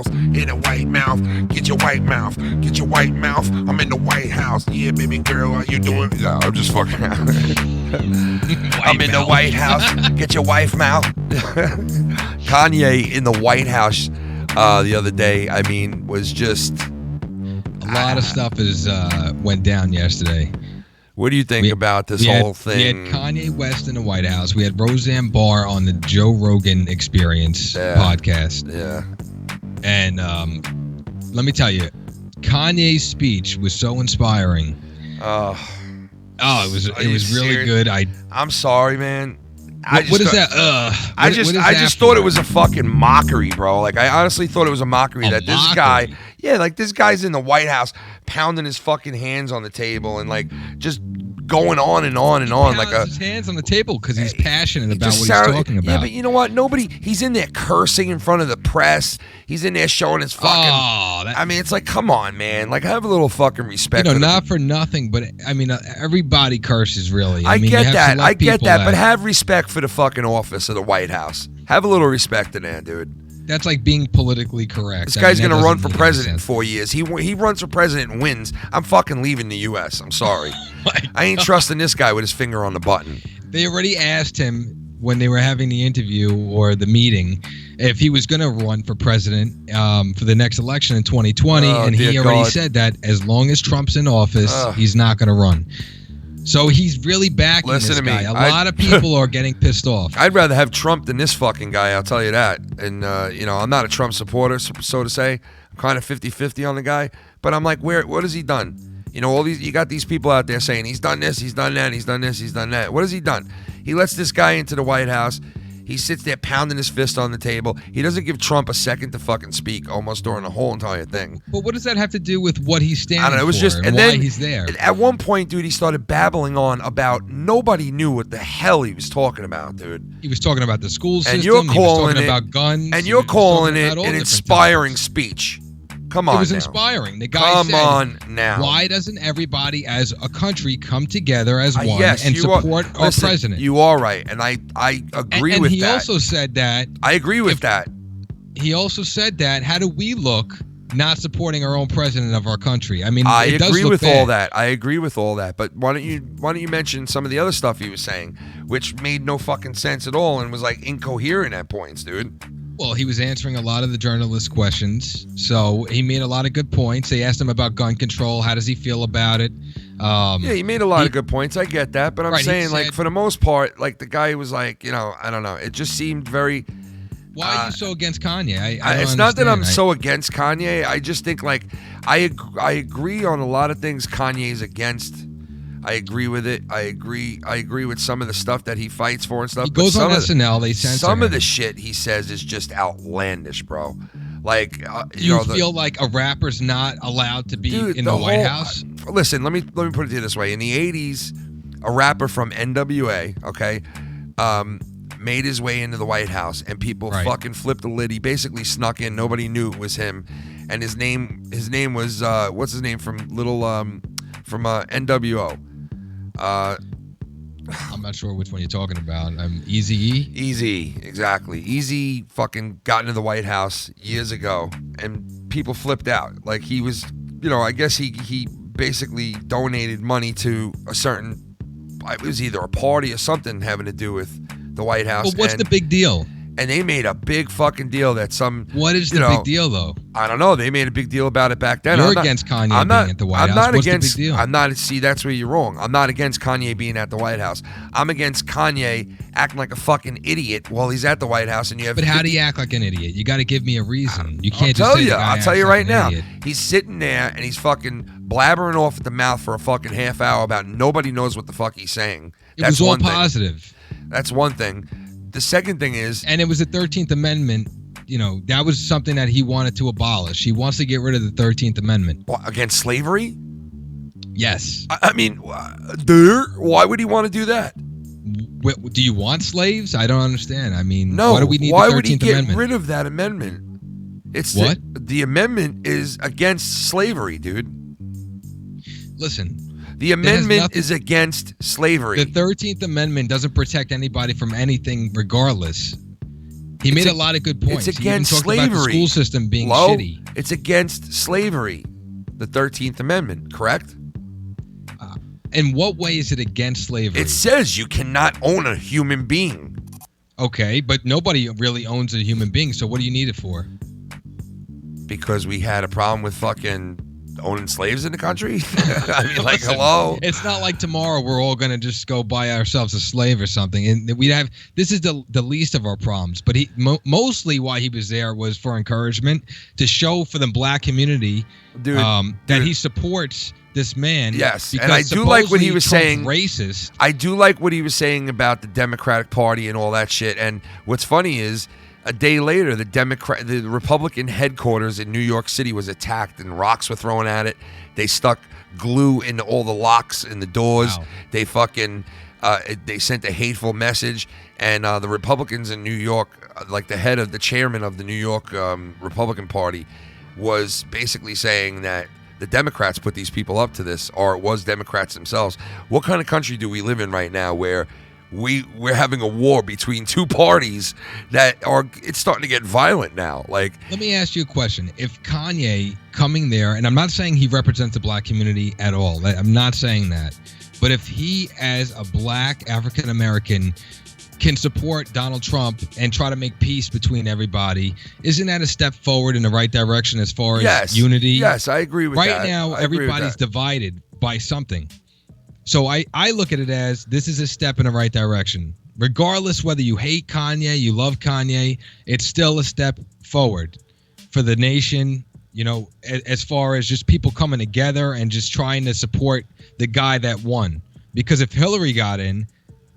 House. In the White Mouth. Get your white mouth. Get your white mouth. I'm in the White House. Yeah, baby girl, how you doing? No, I'm just fucking I'm in the White House. Get your wife mouth. Kanye in the White House the other day, I mean, was just... A lot of stuff went down yesterday. What do you think about this whole thing? We had Kanye West in the White House. We had Roseanne Barr on the Joe Rogan Experience podcast. Yeah. And let me tell you, Kanye's speech was so inspiring. It was really good. I'm sorry, man. What is that? I just thought it was a fucking mockery, bro. Like, I honestly thought it was a mockery this guy, this guy's in the White House pounding his fucking hands on the table and like just going on and on and on. He pounds his hands on the table because he's passionate about what he's talking about. Yeah, but you know what? He's in there cursing in front of the press. He's in there showing his fucking... I mean, it's like, come on, man. Like, have a little fucking respect. Not for nothing, but I mean, everybody curses, really. I get that, but have respect for the fucking office of the White House. Have a little respect in there, dude. That's like being politically correct. This guy's going to run for president in 4 years. He runs for president and wins. I'm fucking leaving the U.S. I'm sorry. I ain't trusting this guy with his finger on the button. They already asked him when they were having the interview or the meeting if he was going to run for president for the next election in 2020, and he already said that as long as Trump's in office, he's not going to run. So he's really backing this guy. A lot of people are getting pissed off. I'd rather have Trump than this fucking guy, I'll tell you that. And, I'm not a Trump supporter, so to say. I'm kind of 50-50 on the guy. But I'm like, what has he done? You got these people out there saying he's done this, he's done that, he's done this, he's done that. What has he done? He lets this guy into the White House. He sits there pounding his fist on the table. He doesn't give Trump a second to fucking speak almost during the whole entire thing. But what does that have to do with what he's standing for? I don't know. It was just, and why then he's there. At one point, dude, he started babbling on about nobody knew what the hell he was talking about, dude. He was talking about the school system. And you're calling it about guns. And you're calling it an inspiring speech. Come on, it was now. Inspiring. The guy said, now. Why doesn't everybody as a country come together as one and support our president? You are right, and I agree with that. And he also said that. I agree with that. He also said that. How do we look not supporting our own president of our country? I mean, I it agree does with bad. all that. I agree with all that. But why don't you mention some of the other stuff he was saying, which made no fucking sense at all and was like incoherent at points, dude. Well, he was answering a lot of the journalists' questions, so he made a lot of good points. They asked him about gun control. How does he feel about it? He made a lot of good points. I get that, but I'm saying, like, for the most part, like, the guy was like, I don't know. It just seemed very... Why are you so against Kanye? I don't it's not that I'm so against Kanye. I just think, like, I agree on a lot of things Kanye's against. I agree with it. I agree with some of the stuff that he fights for and stuff. He goes on SNL. They censor some him. of the shit he says is just outlandish, bro. Like, you feel like a rapper's not allowed to be in the White House? Listen, let me put it to you this way. In the 80s, a rapper from NWA, made his way into the White House, and people fucking flipped the lid. He basically snuck in. Nobody knew it was him, and his name was what's his name from NWO. I'm not sure which one you're talking about. Eazy-E? Eazy, exactly. Eazy fucking got into the White House years ago, and people flipped out. Like, he was, I guess he basically donated money to a certain, it was either a party or something having to do with the White House. Well, what's the big deal? And they made a big fucking deal that What is the big deal, though? I don't know. They made a big deal about it back then. You're against Kanye being at the White House. What's the big deal? See, that's where you're wrong. I'm not against Kanye being at the White House. I'm against Kanye acting like a fucking idiot while he's at the White House. And you have. But how do you act like an idiot? You got to give me a reason. You can't I'll tell you right now. He's sitting there and he's fucking blabbering off at the mouth for a fucking half hour about nobody knows what the fuck he's saying. It was all positive. That's one thing. The second thing is... And it was the 13th Amendment. That was something that he wanted to abolish. He wants to get rid of the 13th Amendment. Against slavery? Yes. I mean, why would he want to do that? Do you want slaves? I don't understand. I mean, no, why do we need the 13th Why would he get Amendment? rid of that amendment? What? The amendment is against slavery, dude. Listen. The amendment is against slavery. The 13th Amendment doesn't protect anybody from anything regardless. He made a lot of good points. It's against he even slavery. About the school system being shitty. It's against slavery. The 13th Amendment, correct? In what way is it against slavery? It says you cannot own a human being. Okay, but nobody really owns a human being, so what do you need it for? Because we had a problem with fucking owning slaves in the country? I mean, like, listen, hello? It's not like tomorrow we're all going to just go buy ourselves a slave or something. And this is the least of our problems. But mostly why he was there was for encouragement, to show for the black community that he supports this man. Yes, and I do like what he was saying. Racist. I do like what he was saying about the Democratic Party and all that shit. And what's funny is, a day later, the Republican headquarters in New York City was attacked, and rocks were thrown at it. They stuck glue in all the locks in the doors. Wow. They fucking they sent a hateful message, and the Republicans in New York, like the chairman of the New York Republican Party, was basically saying that the Democrats put these people up to this, or it was Democrats themselves. What kind of country do we live in right now where we're having a war between two parties it's starting to get violent now? Like, let me ask you a question. If Kanye coming there, and I'm not saying he represents the black community at all, I'm not saying that, but if he, as a black African American, can support Donald Trump and try to make peace between everybody, isn't that a step forward in the right direction as far as unity? Yes, I agree with that. Right now, everybody's divided by something. So I look at it as this is a step in the right direction. Regardless whether you hate Kanye, you love Kanye, it's still a step forward for the nation, as far as just people coming together and just trying to support the guy that won. Because if Hillary got in,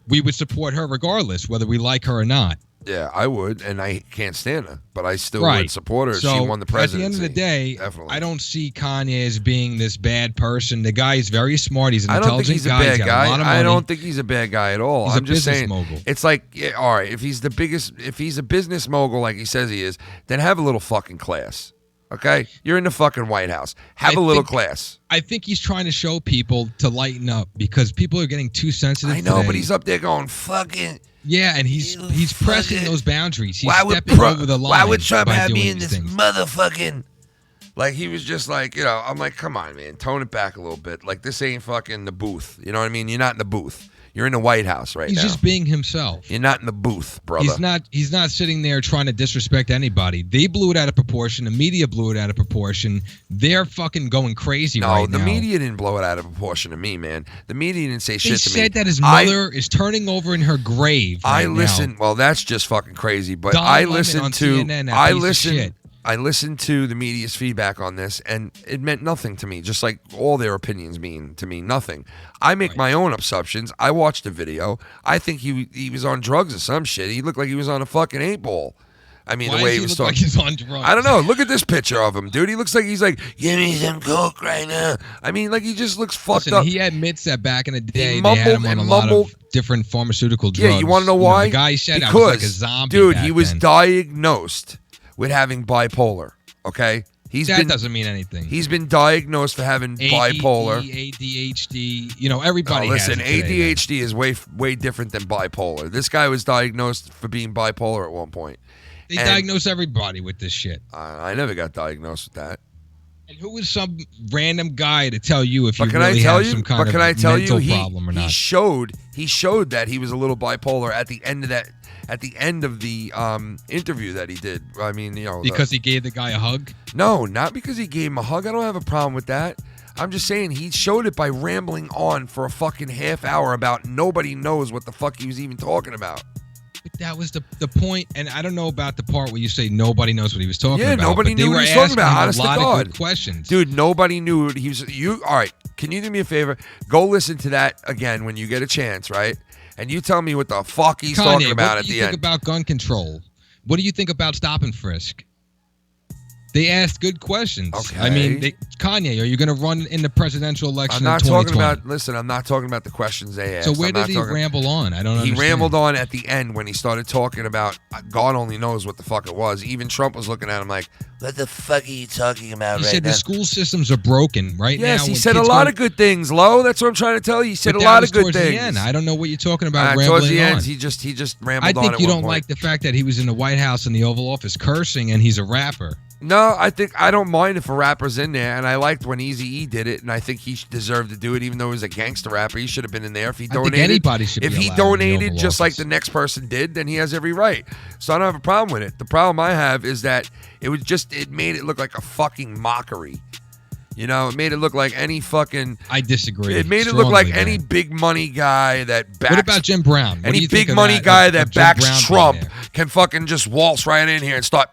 we would support her regardless, whether we like her or not. Yeah, I would, and I can't stand her, but I still would support her. So she won the presidency. At the end of the day, definitely. I don't see Kanye as being this bad person. The guy is very smart. He's an intelligent guy. He's got a lot of money. I don't think he's a bad guy at all. He's I'm just saying, mogul. It's like, all right, if he's a business mogul like he says he is, then have a little fucking class. Okay? You're in the fucking White House. Have a little class. I think he's trying to show people to lighten up because people are getting too sensitive. I know, today. but he's up there going, fucking. Yeah, and he's pressing those boundaries. He's stepping over the line. Why would Trump have me in this things. motherfucking... Like, he was just like, I'm like, come on, man. Tone it back a little bit. Like, this ain't fucking the booth. You know what I mean? You're not in the booth. You're in the White House right now. He's just being himself. You're not in the booth, brother. He's not sitting there trying to disrespect anybody. They blew it out of proportion. The media blew it out of proportion. They're fucking going crazy right now. No, the media didn't blow it out of proportion to me, man. The media didn't say shit to me. They said that his mother is turning over in her grave right now. Well, that's just fucking crazy. But Don I Lemon listened on to CNN, I listened to the media's feedback on this, and it meant nothing to me, just like all their opinions mean to me nothing. I make my own assumptions. I watched the video. I think he was on drugs or some shit. He looked like he was on a fucking 8-ball. I mean, Why the way does he was look talking. like he's on drugs? I don't know. Look at this picture of him, dude. He looks like he's like, give me some coke right now. I mean, like he just looks fucked up. He admits that back in the day they had him on a lot of different pharmaceutical drugs. Yeah, you want to know why? The guy said I was like a zombie. Dude, he was diagnosed with having bipolar. Okay, that doesn't mean anything. He's been diagnosed for having bipolar, ADHD. Everybody. Listen, has it today, ADHD is way different than bipolar. This guy was diagnosed for being bipolar at one point. They diagnose everybody with this shit. I never got diagnosed with that. And who is some random guy to tell you if you really have some kind of mental problem or not? He showed that he was a little bipolar at the end of that. At the end of the interview that he did. I mean, because he gave the guy a hug? No, not because he gave him a hug. I don't have a problem with that. I'm just saying he showed it by rambling on for a fucking half hour about nobody knows what the fuck he was even talking about. But that was the point, and I don't know about the part where you say nobody knows what he was talking about. Yeah, nobody knew what he was talking about. Honest to God. A lot of good questions. Dude, nobody knew what he was. All right, can you do me a favor? Go listen to that again when you get a chance, right? And you tell me what the fuck he's talking about at the end. What do you think about gun control? What do you think about stop and frisk? They asked good questions. Okay. I mean, Kanye, are you going to run in the presidential election in 2020? I'm not talking about the questions they asked. So where did he ramble on? I don't understand. He rambled on at the end when he started talking about God only knows what the fuck it was. Even Trump was looking at him like, what the fuck are you talking about He said the school systems are broken now. Yes, he said a lot of good things, Lo. That's what I'm trying to tell you. He said a lot of good things. The end. I don't know what you're talking about. Towards the end, he just rambled on. I think you don't like the fact that he was in the White House in the Oval Office cursing and he's a rapper. No, I don't mind if a rapper's in there, and I liked when Eazy-E did it, and I think he deserved to do it, even though he was a gangster rapper. He should have been in there if he donated. I think anybody should be allowed. If he donated just like the next person did, then he has every right. So I don't have a problem with it. The problem I have is that it made it look like a fucking mockery. You know, it made it look like any fucking. I disagree. It made it look like any big money guy that backs. What about Jim Brown? Any big money guy that backs Trump can fucking just waltz right in here and start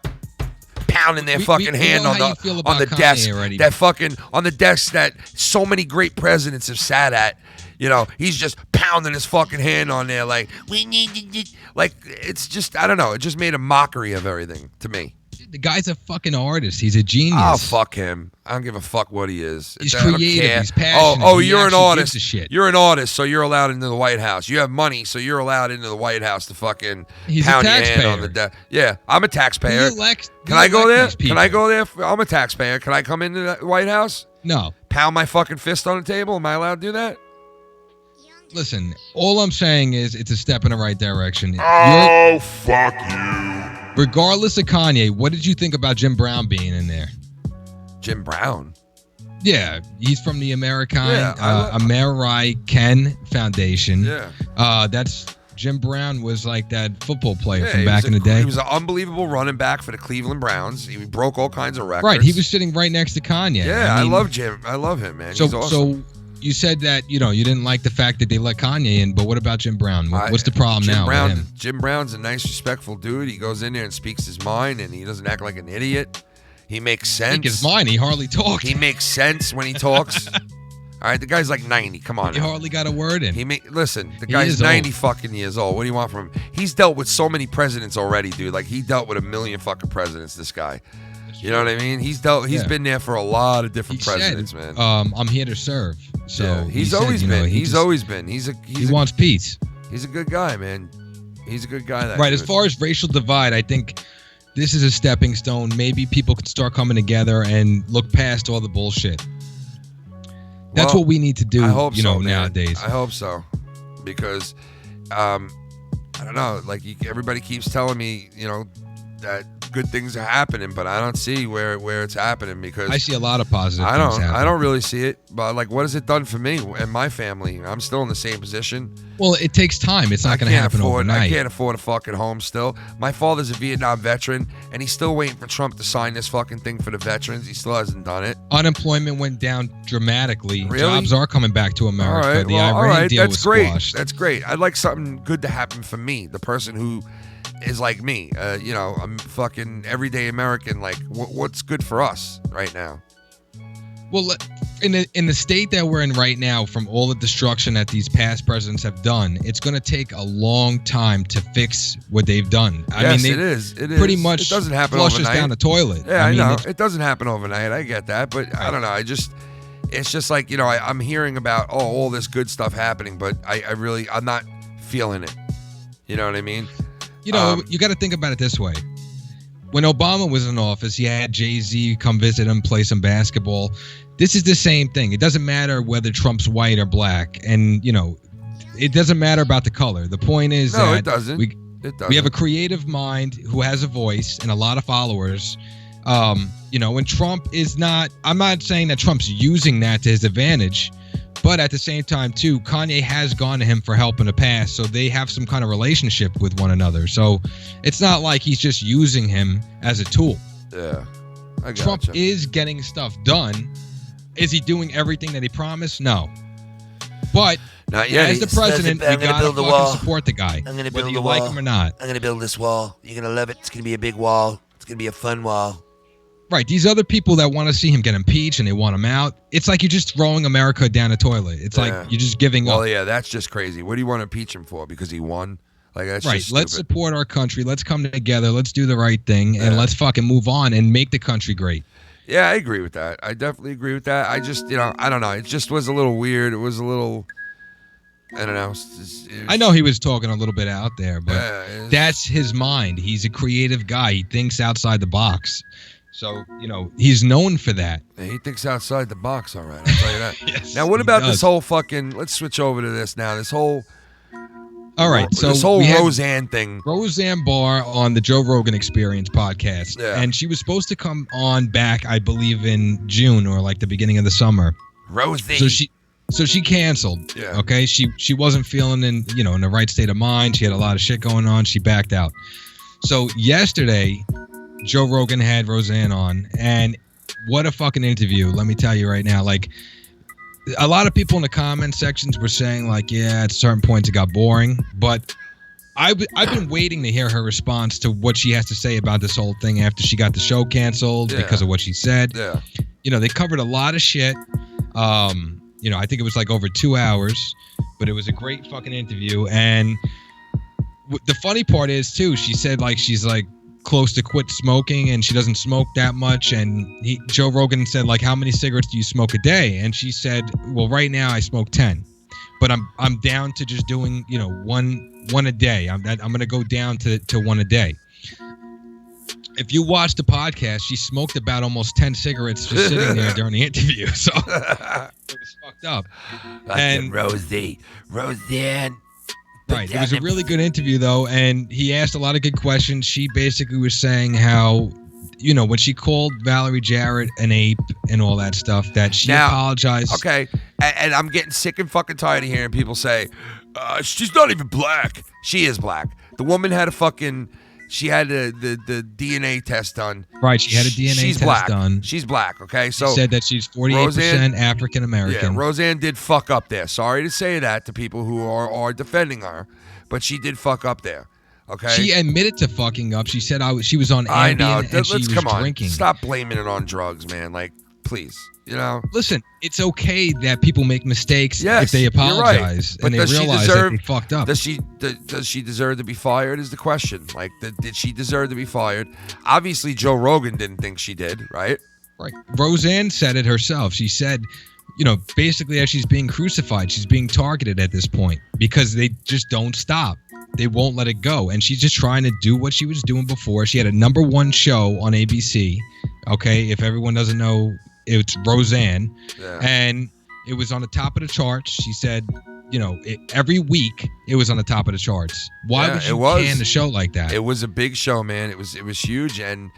pounding their fucking hand on the desk already. That fucking on the desk that so many great presidents have sat at. You know, he's just pounding his fucking hand on there like we need to like it's just I don't know. It just made a mockery of everything to me. The guy's a fucking artist. He's a genius. Oh, fuck him. I don't give a fuck what he is. He's creative. He's passionate. Oh, you're an artist. You're an artist, so you're allowed into the White House. You have money, so you're allowed into the White House to fucking pound your hand on the desk. Yeah, I'm a taxpayer. Can I go there? Can I go there? I'm a taxpayer. Can I come into the White House? No. Pound my fucking fist on the table? Am I allowed to do that? Listen, all I'm saying is it's a step in the right direction. Oh, fuck you. Regardless of Kanye, what did you think about Jim Brown being in there? Jim Brown? Yeah, he's from the American Foundation. Yeah. That's Jim Brown was like that football player from back in the day. He was an unbelievable running back for the Cleveland Browns. He broke all kinds of records. Right, he was sitting right next to Kanye. Yeah, I love Jim. I love him, man. He's awesome. So you said that, you didn't like the fact that they let Kanye in, but what about Jim Brown? What's the problem now with him? Jim Brown's a nice, respectful dude. He goes in there and speaks his mind, and he doesn't act like an idiot. He makes sense. Speak his mind. He hardly talks. He makes sense when he talks. All right, the guy's like 90. Come on. He hardly got a word in. Listen, the guy's 90 fucking years old. What do you want from him? He's dealt with so many presidents already, dude. Like, he dealt with a million fucking presidents, this guy. You know what I mean? He's been there for a lot of different presidents, man. I'm here to serve. So he's always been. He's always been. He wants peace. He's a good guy, man. He's a good guy. Right. As far as racial divide, I think this is a stepping stone. Maybe people can start coming together and look past all the bullshit. That's what we need to do. I hope so, nowadays. I hope so, because I don't know. Like everybody keeps telling me, that good things are happening, but I don't see where it's happening because I see a lot of positive things happening. I don't really see it, but like, what has it done for me and my family? I'm still in the same position. Well, it takes time. It's not going to happen overnight. I can't afford a fucking home still. My father's a Vietnam veteran, and he's still waiting for Trump to sign this fucking thing for the veterans. He still hasn't done it. Unemployment went down dramatically. Really? Jobs are coming back to America. All right, the Iran deal was squashed. That's great. I'd like something good to happen for me, the person who is like me. I'm fucking everyday American. Like, what's good for us right now? Well, in the state that we're in right now, from all the destruction that these past presidents have done, it's going to take a long time to fix what they've done. I mean, it is. Pretty much it doesn't happen flushes overnight. down the toillet. Yeah, I know. It doesn't happen overnight. I get that. But right. I don't know. It's just like, I'm hearing about, all this good stuff happening, but I'm not feeling it. You know what I mean? You got to think about it this way. When Obama was in office, he had Jay-Z come visit him, play some basketball. This is the same thing. It doesn't matter whether Trump's white or black. And, it doesn't matter about the color. The point is that it doesn't. We have a creative mind who has a voice and a lot of followers. And Trump is not, I'm not saying that Trump's using that to his advantage, but at the same time, too, Kanye has gone to him for help in the past, so they have some kind of relationship with one another. So it's not like he's just using him as a tool. Yeah, I got Trump is getting stuff done. Is he doing everything that he promised? No. But not yet. As the president, you gotta fucking support the guy, whether you like him or not. I'm gonna build this wall. You're gonna love it. It's gonna be a big wall. It's gonna be a fun wall. Right, these other people that want to see him get impeached and they want him out, it's like you're just throwing America down a toilet. It's like you're just giving up. Well, yeah, that's just crazy. What do you want to impeach him for? Because he won? Like that's right. just Let's stupid. support our country. Let's come together. Let's do the right thing, and let's fucking move on and make the country great. Yeah, I agree with that. I definitely agree with that. I just, I don't know. It just was a little weird. It was a little, I don't know. I know he was talking a little bit out there, but that's his mind. He's a creative guy. He thinks outside the box. So, he's known for that. Yeah, he thinks outside the box, all right. I'll tell you that. Yes, now, what about this whole fucking, let's switch over to this now. This whole, all right, so this whole Roseanne thing. Roseanne Barr on the Joe Rogan Experience podcast. Yeah. And she was supposed to come on back, I believe, in June or like the beginning of the summer. Rosie. So she canceled. Yeah. Okay. She wasn't feeling in the right state of mind. She had a lot of shit going on. She backed out. So yesterday, Joe Rogan had Roseanne on, and what a fucking interview. Let me tell you right now. Like, a lot of people in the comment sections were saying, like, yeah, at certain points it got boring. But I've been waiting to hear her response to what she has to say about this whole thing after she got the show canceled because of what she said. Yeah. They covered a lot of shit. I think it was like over 2 hours, but it was a great fucking interview. And the funny part is, too, she said, like, she's like close to quit smoking and she doesn't smoke that much. And Joe Rogan said, like, how many cigarettes do you smoke a day? And she said, well, right now I smoke 10, but I'm down to just doing, one a day. I'm going to go down to one a day. If you watch the podcast, she smoked about almost 10 cigarettes just sitting there during the interview. So it was fucked up. And Roseanne. Right. It was a really good interview, though, and he asked a lot of good questions. She basically was saying how, when she called Valerie Jarrett an ape and all that stuff, that she apologized. Okay, and I'm getting sick and fucking tired of hearing people say, she's not even black. She is black. The woman had she had the DNA test done. Right, she had a DNA test done. She's black, okay? So she said that she's 48% African American. Yeah, Roseanne did fuck up there. Sorry to say that to people who are defending her, but she did fuck up there, okay? She admitted to fucking up. She said she was on Ambien and she was drinking. Stop blaming it on drugs, man. Like, please, Listen, it's okay that people make mistakes if they apologize and they realize that they fucked up. Does she deserve to be fired is the question. Like, did she deserve to be fired? Obviously, Joe Rogan didn't think she did, right? Right. Roseanne said it herself. She said, basically as she's being crucified, she's being targeted at this point because they just don't stop. They won't let it go. And she's just trying to do what she was doing before. She had a #1 show on ABC. Okay. If everyone doesn't know, it's Roseanne. Yeah. And it was on the top of the charts. She said, every week it was on the top of the charts. Why would you can a show like that? It was a big show, man. It was huge. And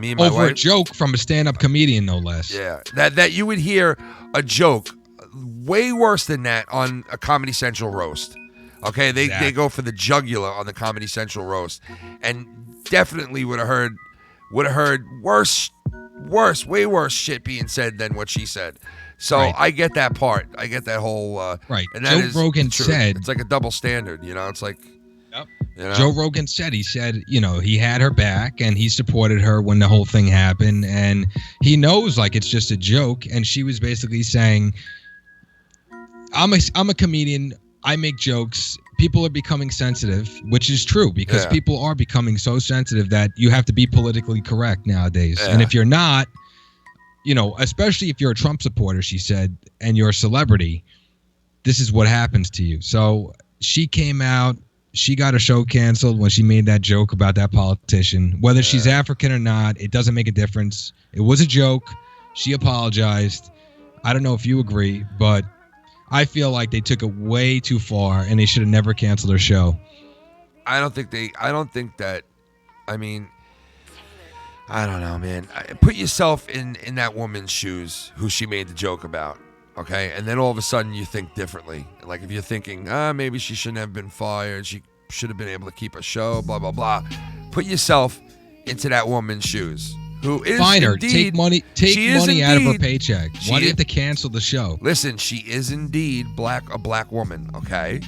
me and my over wife, a joke from a stand-up comedian, no less. Yeah. That you would hear a joke way worse than that on a Comedy Central roast. Okay, they go for the jugular on the Comedy Central roast, and definitely would have heard way worse shit being said than what she said. So I get that part. I get that whole right. And that Joe Rogan said it's like a double standard. It's like. Yep. Joe Rogan said he had her back and he supported her when the whole thing happened, and he knows like it's just a joke. And she was basically saying, I'm a comedian. I make jokes. People are becoming sensitive, which is true because people are becoming so sensitive that you have to be politically correct nowadays. Yeah. And if you're not, especially if you're a Trump supporter, she said, and you're a celebrity, this is what happens to you. So she came out. She got a show canceled when she made that joke about that politician. Whether she's African or not, it doesn't make a difference. It was a joke. She apologized. I don't know if you agree, but I feel like they took it way too far and they should have never canceled her show. I don't that. I mean, I don't know, man. Put yourself in that woman's shoes who she made the joke about. Okay, and then all of a sudden you think differently. Like if you're thinking, maybe she shouldn't have been fired. She should have been able to keep a show, blah, blah, blah. Put yourself into that woman's shoes. Who is Fine her. Indeed, take money out of her paycheck. Why do you have to cancel the show? Listen, she is indeed a black woman, okay?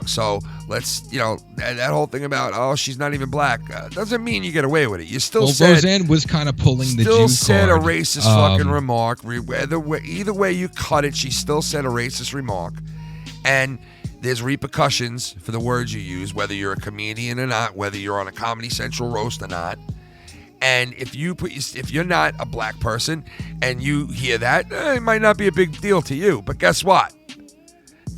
So let's, that whole thing about, she's not even black, doesn't mean you get away with it. You still said. Roseanne was kind of pulling the Jew card. Still said a racist fucking remark. Either way you cut it, she still said a racist remark. And there's repercussions for the words you use, whether you're a comedian or not, whether you're on a Comedy Central roast or not. And if you're not a black person and you hear that, it might not be a big deal to you. But guess what?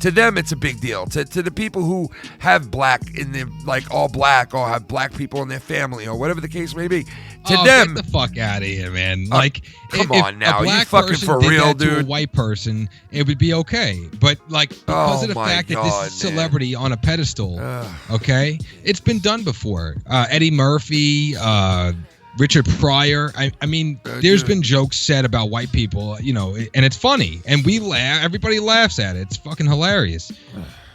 To them, it's a big deal. To the people who have black in their, like all black, or have black people in their family, or whatever the case may be. To them, get the fuck out of here, man. Like, come if on now, a black you fucking person for did real, that to dude? a white person, it would be okay. But like, because of the fact that this is celebrity on a pedestal, okay, it's been done before. Eddie Murphy, Richard Pryor. I mean, there's been jokes said about white people, you know, and it's funny, and we laugh. Everybody laughs at it. It's fucking hilarious.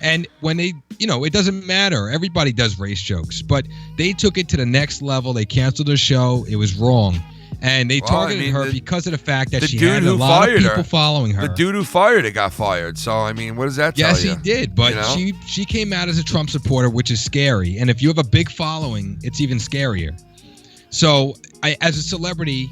And when they, you know, it doesn't matter. Everybody does race jokes, but they took it to the next level. They canceled the show. It was wrong. And they targeted her because of the fact that she had a lot of people following her. The dude who fired her got fired. So, I mean, what does that tell you? Yes, he did. But she came out as a Trump supporter, which is scary. And if you have a big following, it's even scarier. So, as a celebrity,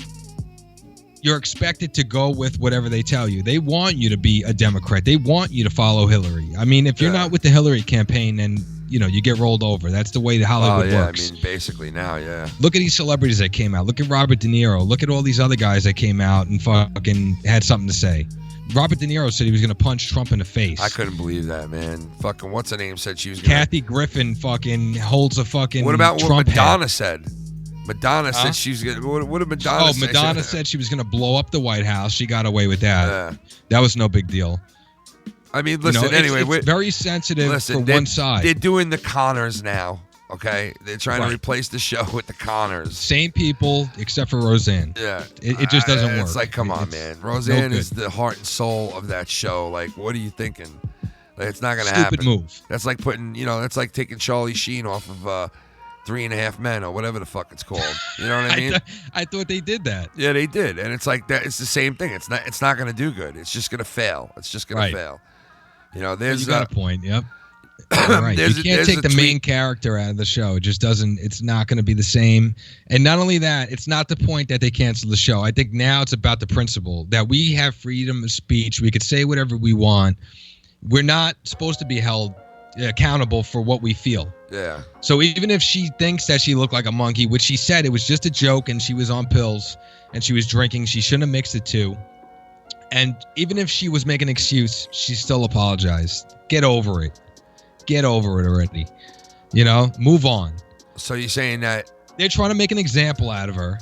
you're expected to go with whatever they tell you. They want you to be a Democrat. They want you to follow Hillary. I mean, if you're not with the Hillary campaign, then, you know, you get rolled over. That's the way the Hollywood works. I mean, basically now, yeah. Look at these celebrities that came out. Look at Robert De Niro. Look at all these other guys that came out and fucking had something to say. Robert De Niro said he was going to punch Trump in the face. I couldn't believe that, man. Fucking what's her name said she was going to... Kathy Griffin fucking holds a fucking What about Trump what Madonna head. said? Madonna said she was going to... What did Madonna say? Oh, Madonna said she was going to blow up the White House. She got away with that. Yeah. That was no big deal. I mean, listen, you know, anyway... It's very sensitive for one side. They're doing the Connors now, okay? They're trying to replace the show with the Connors. Same people, except for Roseanne. Yeah. It just doesn't work. It's like, come on, man. Roseanne is the heart and soul of that show. Like, what are you thinking? Like, it's not going to happen. Stupid move. That's like putting, you know, that's like taking Charlie Sheen off of 3.5 Men or whatever the fuck it's called. You know what I mean? I thought they did that. Yeah, they did. And it's like that. It's the same thing. It's not going to do good. It's just going to fail. It's just going to fail. You know, there's... You got a point, yep. Right. You can't take the main character out of the show. It just doesn't. It's not going to be the same. And not only that, it's not the point that they cancel the show. I think now it's about the principle that we have freedom of speech. We could say whatever we want. We're not supposed to be held accountable for what we feel. Yeah. So even if she thinks that she looked like a monkey, which she said it was just a joke and she was on pills and she was drinking, she shouldn't have mixed the two. And even if she was making an excuse, she still apologized. Get over it. Get over it already. You know, move on. So you're saying that they're trying to make an example out of her,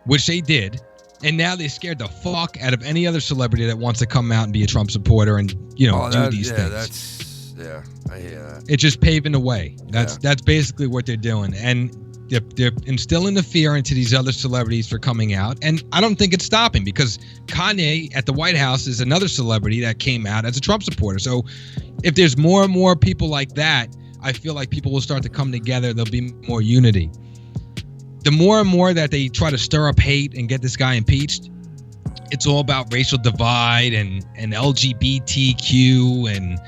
which they did. And now they scared the fuck out of any other celebrity that wants to come out and be a Trump supporter and, you know, do these things. I hear that. It's just paving the way. That's basically what they're doing. And they're instilling the fear into these other celebrities for coming out. And I don't think it's stopping because Kanye at the White House is another celebrity that came out as a Trump supporter. So if there's more and more people like that, I feel like people will start to come together. There'll be more unity. The more and more that they try to stir up hate and get this guy impeached, it's all about racial divide and LGBTQ and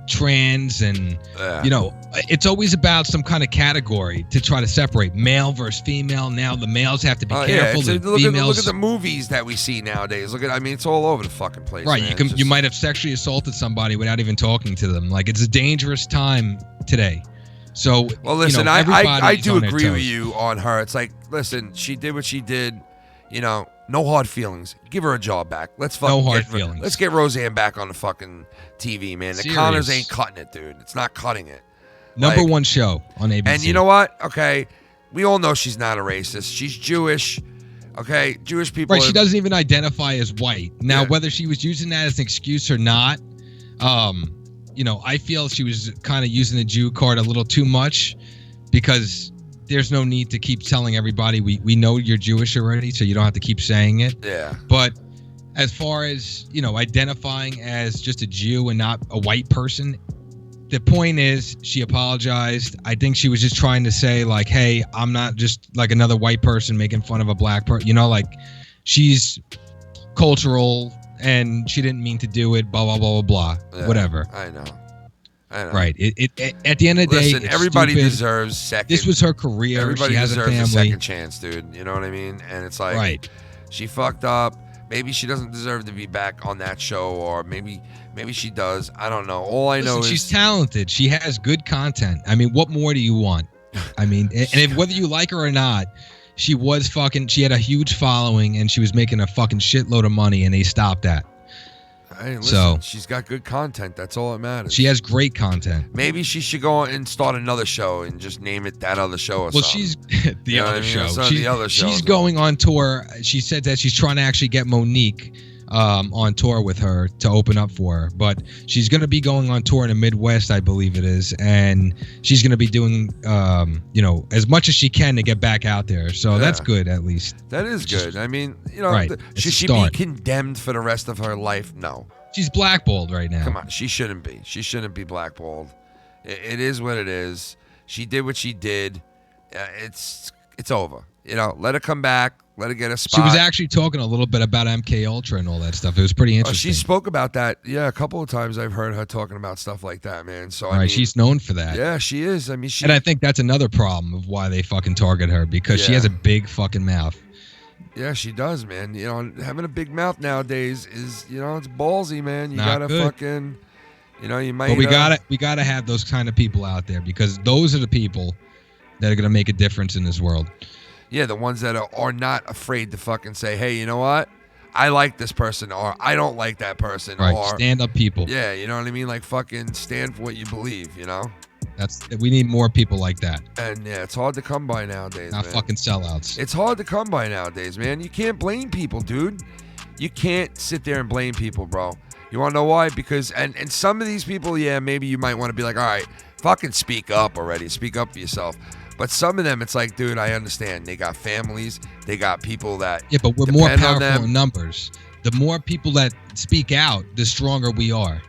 trans and you know, it's always about some kind of category to try to separate male versus female. Now the males have to be careful. Look at the movies that we see nowadays. I mean, it's all over the fucking place. Right, man. you might have sexually assaulted somebody without even talking to them. Like, it's a dangerous time today. So, well, listen, you know, I do agree with you on her. It's like, listen, she did what she did. You know, no hard feelings. Give her a job back. Let's get Roseanne back on the fucking TV, man. The Connors ain't cutting it, dude. It's not cutting it. Number one show on ABC. And you know what? Okay, we all know she's not a racist. She's Jewish. Okay, Jewish people. Right, she doesn't even identify as white. Now, whether she was using that as an excuse or not, you know, I feel she was kind of using the Jew card a little too much because there's no need to keep telling everybody we know you're Jewish already, so you don't have to keep saying it. Yeah. But as far as, you know, identifying as just a Jew and not a white person, the point is she apologized. I think she was just trying to say, like, hey, I'm not just like another white person making fun of a black person. You know, like, she's cultural and she didn't mean to do it, blah, blah, blah, blah, blah. Yeah, whatever. I know. Right. It at the end of the day, it's everybody stupid. deserves second. This was her career. Everybody she has deserves a family. a second chance, dude. You know what I mean? And it's like, she fucked up, maybe she doesn't deserve to be back on that show, or maybe she does. I don't know. All I know is she's talented. She has good content. I mean, what more do you want? I mean, and if, whether you like her or not, she had a huge following, and she was making a fucking shitload of money, and they stopped that. Hey, listen, she's got good content. That's all that matters. She has great content. Maybe she should go and start another show and just name it That Other Show or something. Well, she's the other show. She's going on tour. She said that she's trying to actually get Monique on tour with her to open up for her. But she's going to be going on tour in the Midwest, I believe it is. And she's going to be doing, as much as she can to get back out there. So that's good, at least. That is good. I mean, right. Should she be condemned for the rest of her life? No. She's blackballed right now. Come on. She shouldn't be. She shouldn't be blackballed. It is what it is. She did what she did. It's over. Let her come back. Let her get a spot. She was actually talking a little bit about MK Ultra and all that stuff. It was pretty interesting. She spoke about that. Yeah, a couple of times I've heard her talking about stuff like that, man. So I mean, she's known for that. Yeah, she is. I mean, and I think that's another problem of why they fucking target her, because she has a big fucking mouth. Yeah, she does, man. Having a big mouth nowadays is, it's ballsy, man. You Not gotta good. fucking, you might. But we gotta have those kind of people out there, because those are the people that are gonna make a difference in this world. Yeah, the ones that are not afraid to fucking say, hey, you know what? I like this person, or I don't like that person. Right, or stand-up people. Yeah, you know what I mean? Like, fucking stand for what you believe, We need more people like that. And, it's hard to come by nowadays, Not man. fucking sellouts. It's hard to come by nowadays, man. You can't blame people, dude. You can't sit there and blame people, bro. You want to know why? Because, and some of these people, maybe you might want to be like, all right, fucking speak up already. Speak up for yourself. But some of them, it's like, dude, I understand. They got families. They got people that Yeah, but we're more powerful in numbers. The more people that speak out, the stronger we are.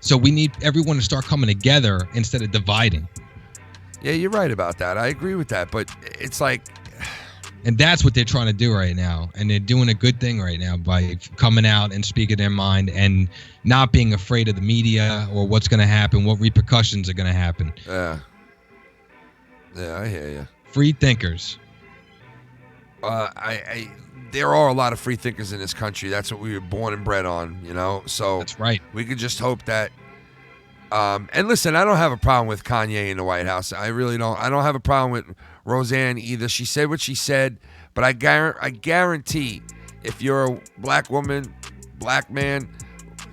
So we need everyone to start coming together instead of dividing. Yeah, you're right about that. I agree with that. But it's like... And that's what they're trying to do right now. And they're doing a good thing right now by coming out and speaking their mind and not being afraid of the media or what's going to happen, what repercussions are going to happen. Yeah, I hear you. Free thinkers. There are a lot of free thinkers in this country. That's what we were born and bred on, So that's right. We could just hope that. And listen, I don't have a problem with Kanye in the White House. I really don't. I don't have a problem with Roseanne either. She said what she said, but I guarantee, if you're a black woman, black man,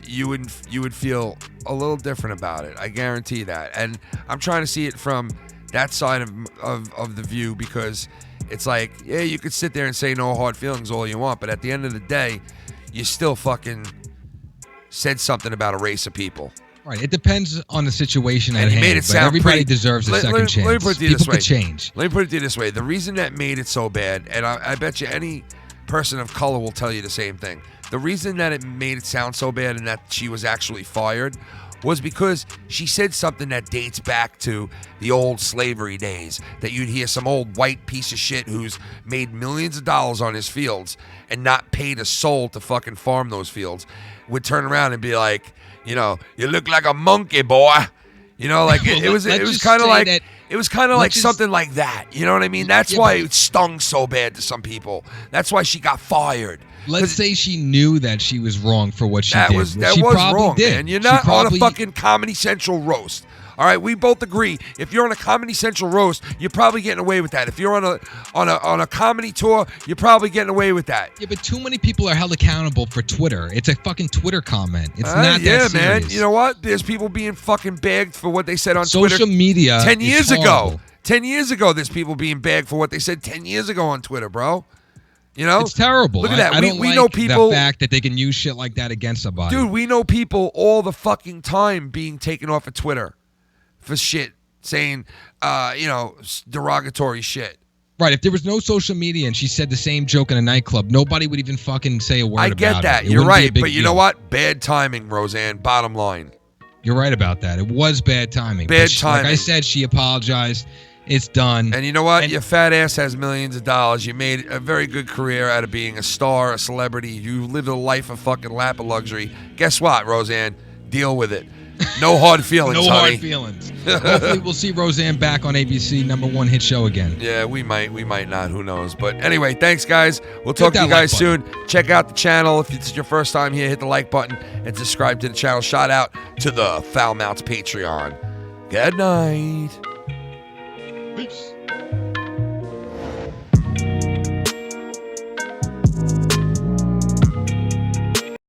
you would feel a little different about it. I guarantee that. And I'm trying to see it from that side of the view, because it's like, yeah, you could sit there and say no hard feelings all you want, but at the end of the day, you still fucking said something about a race of people. Right. It depends on the situation at hand. hand. Made it sound everybody deserves a second chance. Let me put it to you People this way. could change. Let me put it to you this way. The reason that made it so bad, and I bet you any person of color will tell you the same thing. The reason that it made it sound so bad and that she was actually fired was because she said something that dates back to the old slavery days, that you'd hear some old white piece of shit who's made millions of dollars on his fields and not paid a soul to fucking farm those fields would turn around and be like, you look like a monkey, boy. Like it was kind of like it was kind of like something like that. You know what I mean? That's why it stung so bad to some people. That's why she got fired. Let's say she knew that she was wrong for what she did. That was wrong, man. You're not on a fucking Comedy Central roast. All right, we both agree. If you're on a Comedy Central roast, you're probably getting away with that. If you're on a comedy tour, you're probably getting away with that. Yeah, but too many people are held accountable for Twitter. It's a fucking Twitter comment. It's not that serious. Yeah, man. You know what? There's people being fucking bagged for what they said on Twitter. Social media 10 years is horrible. ago. 10 years ago, there's people being bagged for what they said 10 years ago on Twitter, bro. It's terrible. Look at that. I don't we like know people, the fact that they can use shit like that against somebody. Dude, we know people all the fucking time being taken off of Twitter for shit, saying, derogatory shit. Right. If there was no social media and she said the same joke in a nightclub, nobody would even fucking say a word about it. I get that. You're right. But you know what? Bad timing, Roseanne. Bottom line. You're right about that. It was bad timing. Bad timing. Like I said, she apologized. It's done. And you know what? Your fat ass has millions of dollars. You made a very good career out of being a star, a celebrity. You lived a life of fucking lap of luxury. Guess what, Roseanne? Deal with it. No hard feelings, No honey. hard feelings. Hopefully we'll see Roseanne back on ABC, #1 hit show again. Yeah, we might not. Who knows? But anyway, thanks, guys. We'll talk to you that guys like soon. Check out the channel. If it's your first time here, hit the like button and subscribe to the channel. Shout out to the Foul Mounts Patreon. Good night. Peace.